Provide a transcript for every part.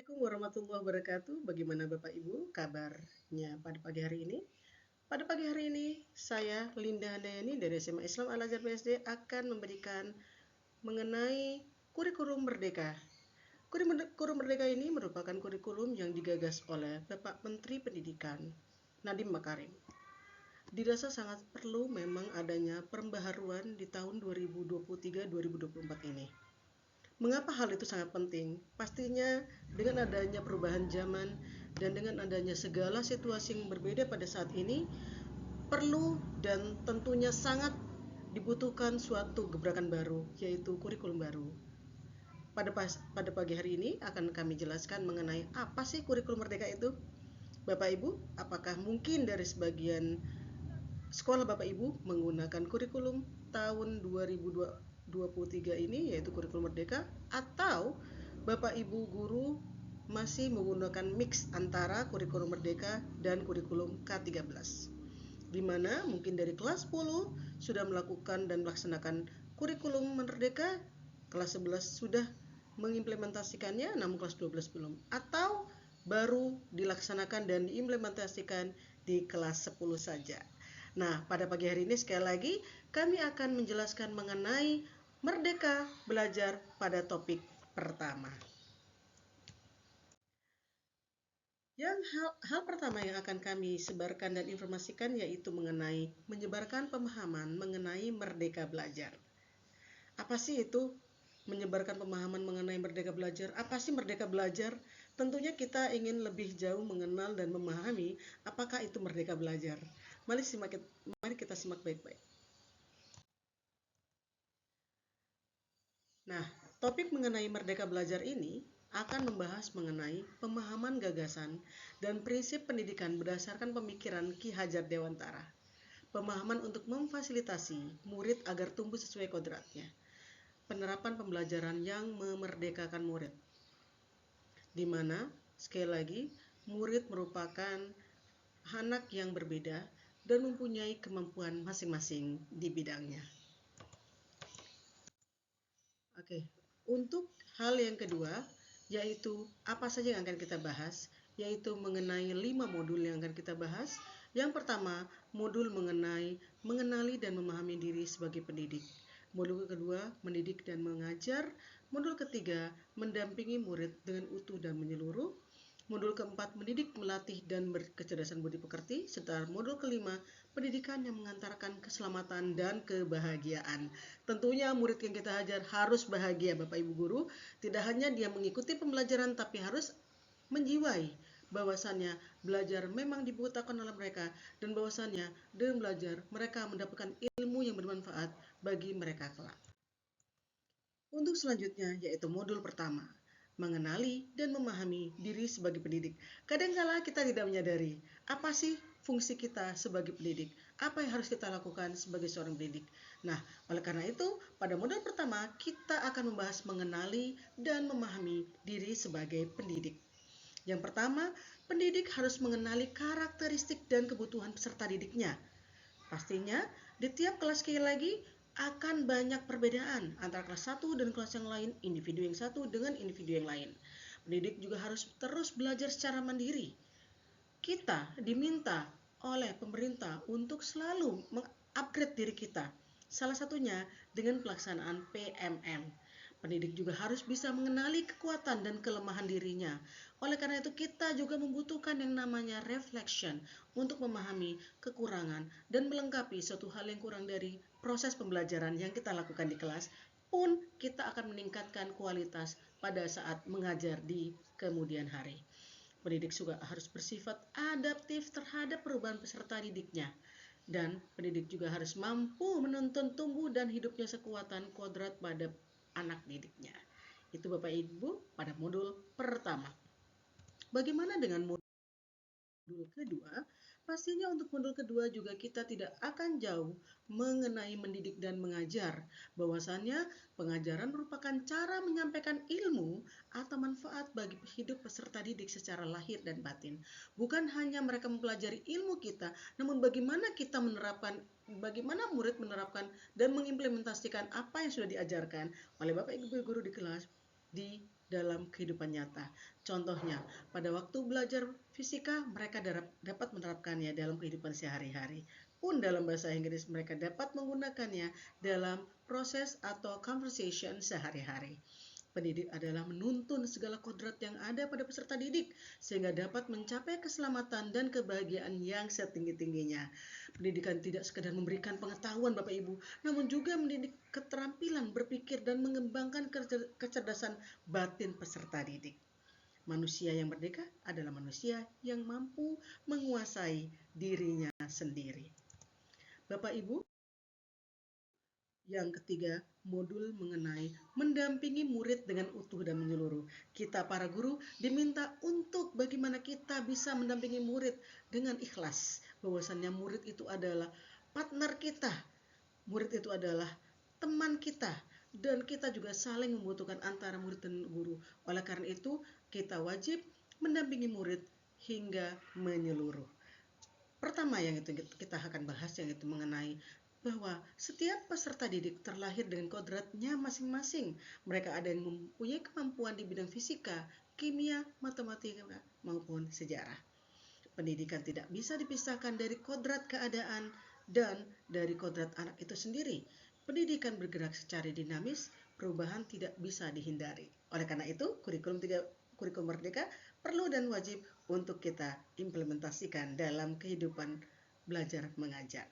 Assalamualaikum warahmatullahi wabarakatuh. Bagaimana Bapak Ibu kabarnya pada pagi hari ini? Pada pagi hari ini, saya Linda Handayani dari SMA Islam Al-Azhar PSD akan memberikan mengenai kurikulum merdeka. Kurikulum merdeka ini merupakan kurikulum yang digagas oleh Bapak Menteri Pendidikan Nadiem Makarim. Dirasa sangat perlu memang adanya pembaharuan di tahun 2023-2024 ini. Mengapa hal itu sangat penting? Pastinya dengan adanya perubahan zaman dan dengan adanya segala situasi yang berbeda pada saat ini, perlu dan tentunya sangat dibutuhkan suatu gebrakan baru, yaitu kurikulum baru. Pada pagi hari ini akan kami jelaskan mengenai apa sih kurikulum merdeka itu. Bapak Ibu, apakah mungkin dari sebagian sekolah Bapak Ibu menggunakan kurikulum tahun 2023 ini, yaitu kurikulum merdeka, atau Bapak Ibu guru masih menggunakan mix antara kurikulum merdeka dan kurikulum K13, di mana mungkin dari kelas 10 sudah melakukan dan melaksanakan kurikulum merdeka, kelas 11 sudah mengimplementasikannya, namun kelas 12 belum, atau baru dilaksanakan dan diimplementasikan di kelas 10 saja. Nah, pada pagi hari ini sekali lagi kami akan menjelaskan mengenai merdeka belajar pada topik pertama. Hal pertama yang akan kami sebarkan dan informasikan yaitu mengenai menyebarkan pemahaman mengenai merdeka belajar. Apa sih itu menyebarkan pemahaman mengenai merdeka belajar? Apa sih merdeka belajar? Tentunya kita ingin lebih jauh mengenal dan memahami apakah itu merdeka belajar. Mari kita simak baik-baik. Nah, topik mengenai merdeka belajar ini akan membahas mengenai pemahaman gagasan dan prinsip pendidikan berdasarkan pemikiran Ki Hajar Dewantara. Pemahaman untuk memfasilitasi murid agar tumbuh sesuai kodratnya. Penerapan pembelajaran yang memerdekakan murid, di mana sekali lagi murid merupakan anak yang berbeda dan mempunyai kemampuan masing-masing di bidangnya. Oke, untuk hal yang kedua yaitu apa saja yang akan kita bahas, yaitu mengenai 5 modul yang akan kita bahas. Yang pertama, modul mengenali dan memahami diri sebagai pendidik. Modul kedua, mendidik dan mengajar. Modul ketiga, mendampingi murid dengan utuh dan menyeluruh. Modul keempat, mendidik, melatih, dan berkecerdasan budi pekerti. Serta modul kelima, pendidikan yang mengantarkan keselamatan dan kebahagiaan. Tentunya murid yang kita ajar harus bahagia Bapak Ibu Guru. Tidak hanya dia mengikuti pembelajaran tapi harus menjiwai bahwasannya belajar memang dibutuhkan oleh mereka dan bahwasannya dengan belajar mereka mendapatkan ilmu yang bermanfaat bagi mereka kelak. Untuk selanjutnya yaitu modul pertama, mengenali dan memahami diri sebagai pendidik. Kadangkala kita tidak menyadari apa sih fungsi kita sebagai pendidik, apa yang harus kita lakukan sebagai seorang pendidik. Nah, oleh karena itu, pada modul pertama kita akan membahas mengenali dan memahami diri sebagai pendidik. Yang pertama, pendidik harus mengenali karakteristik dan kebutuhan peserta didiknya. Pastinya, di tiap kelas sekali lagi akan banyak perbedaan antara kelas 1 dan kelas yang lain, individu yang satu dengan individu yang lain. Pendidik juga harus terus belajar secara mandiri. Kita diminta oleh pemerintah untuk selalu mengupgrade diri kita. Salah satunya dengan pelaksanaan PMM. Pendidik juga harus bisa mengenali kekuatan dan kelemahan dirinya. Oleh karena itu kita juga membutuhkan yang namanya reflection untuk memahami kekurangan dan melengkapi suatu hal yang kurang dari proses pembelajaran yang kita lakukan di kelas, pun kita akan meningkatkan kualitas pada saat mengajar di kemudian hari. Pendidik juga harus bersifat adaptif terhadap perubahan peserta didiknya. Dan pendidik juga harus mampu menuntun tumbuh dan hidupnya sekuatan kodrat pada anak didiknya. Itu Bapak Ibu pada modul pertama. Bagaimana dengan modul kedua? Pastinya untuk modul kedua juga kita tidak akan jauh mengenai mendidik dan mengajar. Bahwasannya pengajaran merupakan cara menyampaikan ilmu atau manfaat bagi hidup peserta didik secara lahir dan batin. Bukan hanya mereka mempelajari ilmu kita, namun bagaimana kita menerapkan, bagaimana murid menerapkan dan mengimplementasikan apa yang sudah diajarkan oleh Bapak Ibu guru di kelas di dalam kehidupan nyata. Contohnya, pada waktu belajar fisika, mereka dapat menerapkannya dalam kehidupan sehari-hari. Pun dalam bahasa Inggris, mereka dapat menggunakannya dalam proses atau conversation sehari-hari. Pendidik adalah menuntun segala kodrat yang ada pada peserta didik sehingga dapat mencapai keselamatan dan kebahagiaan yang setinggi-tingginya. Pendidikan tidak sekedar memberikan pengetahuan Bapak Ibu, namun juga mendidik keterampilan berpikir dan mengembangkan kecerdasan batin peserta didik. Manusia yang merdeka adalah manusia yang mampu menguasai dirinya sendiri. Bapak Ibu, yang ketiga, modul mengenai mendampingi murid dengan utuh dan menyeluruh. Kita para guru diminta untuk bagaimana kita bisa mendampingi murid dengan ikhlas. Bahwasannya murid itu adalah partner kita. Murid itu adalah teman kita. Dan kita juga saling membutuhkan antara murid dan guru. Oleh karena itu, kita wajib mendampingi murid hingga menyeluruh. Pertama yang itu kita akan bahas yang itu mengenai bahwa setiap peserta didik terlahir dengan kodratnya masing-masing. Mereka ada yang mempunyai kemampuan di bidang fisika, kimia, matematika, maupun sejarah. Pendidikan tidak bisa dipisahkan dari kodrat keadaan dan dari kodrat anak itu sendiri. Pendidikan bergerak secara dinamis, perubahan tidak bisa dihindari. Oleh karena itu, kurikulum merdeka perlu dan wajib untuk kita implementasikan dalam kehidupan belajar mengajar.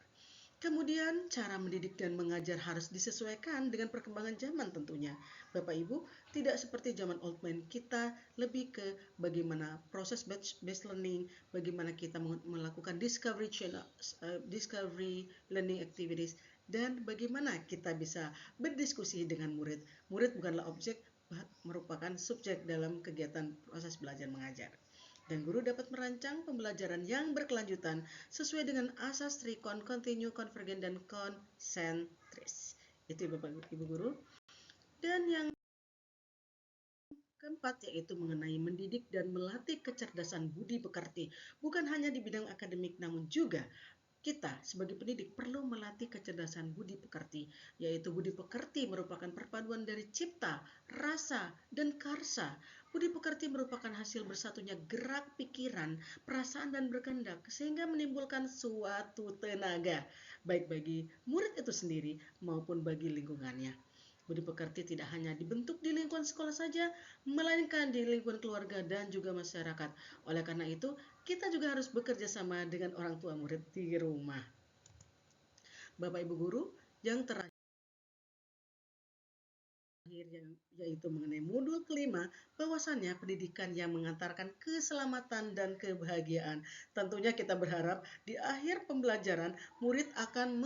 Kemudian cara mendidik dan mengajar harus disesuaikan dengan perkembangan zaman tentunya. Bapak Ibu, tidak seperti zaman old man, kita lebih ke bagaimana proses based learning, bagaimana kita melakukan discovery learning activities, dan bagaimana kita bisa berdiskusi dengan murid. Murid bukanlah objek, merupakan subjek dalam kegiatan proses belajar mengajar. Dan guru dapat merancang pembelajaran yang berkelanjutan sesuai dengan asas trikon, kontinu, konvergen, dan konsentris. Itu Bapak Ibu guru. Dan yang keempat yaitu mengenai mendidik dan melatih kecerdasan budi pekerti. Bukan hanya di bidang akademik namun juga kita sebagai pendidik perlu melatih kecerdasan budi pekerti, yaitu budi pekerti merupakan perpaduan dari cipta, rasa, dan karsa. Budi pekerti merupakan hasil bersatunya gerak pikiran, perasaan, dan berkehendak sehingga menimbulkan suatu tenaga, baik bagi murid itu sendiri maupun bagi lingkungannya. Budi pekerti tidak hanya dibentuk di lingkungan sekolah saja, melainkan di lingkungan keluarga dan juga masyarakat. Oleh karena itu, kita juga harus bekerja sama dengan orang tua murid di rumah. Bapak Ibu guru, yang terakhir yaitu mengenai modul kelima, bahwasannya pendidikan yang mengantarkan keselamatan dan kebahagiaan. Tentunya kita berharap di akhir pembelajaran murid akan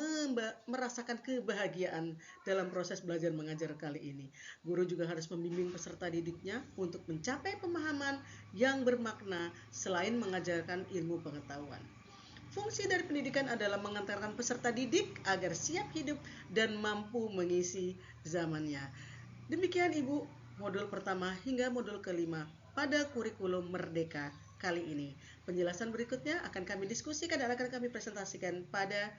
merasakan kebahagiaan dalam proses belajar mengajar kali ini. Guru juga harus membimbing peserta didiknya untuk mencapai pemahaman yang bermakna selain mengajarkan ilmu pengetahuan. Fungsi dari pendidikan adalah mengantarkan peserta didik agar siap hidup dan mampu mengisi zamannya. Demikian Ibu, modul pertama hingga modul kelima pada kurikulum Merdeka kali ini. Penjelasan berikutnya akan kami diskusikan dan akan kami presentasikan pada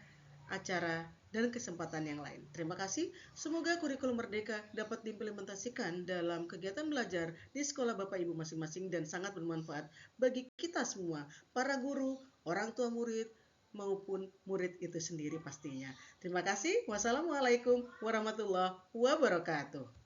acara dan kesempatan yang lain. Terima kasih. Semoga kurikulum Merdeka dapat diimplementasikan dalam kegiatan belajar di sekolah Bapak Ibu masing-masing dan sangat bermanfaat bagi kita semua, para guru, orang tua murid, maupun murid itu sendiri pastinya. Terima kasih. Wassalamualaikum warahmatullahi wabarakatuh.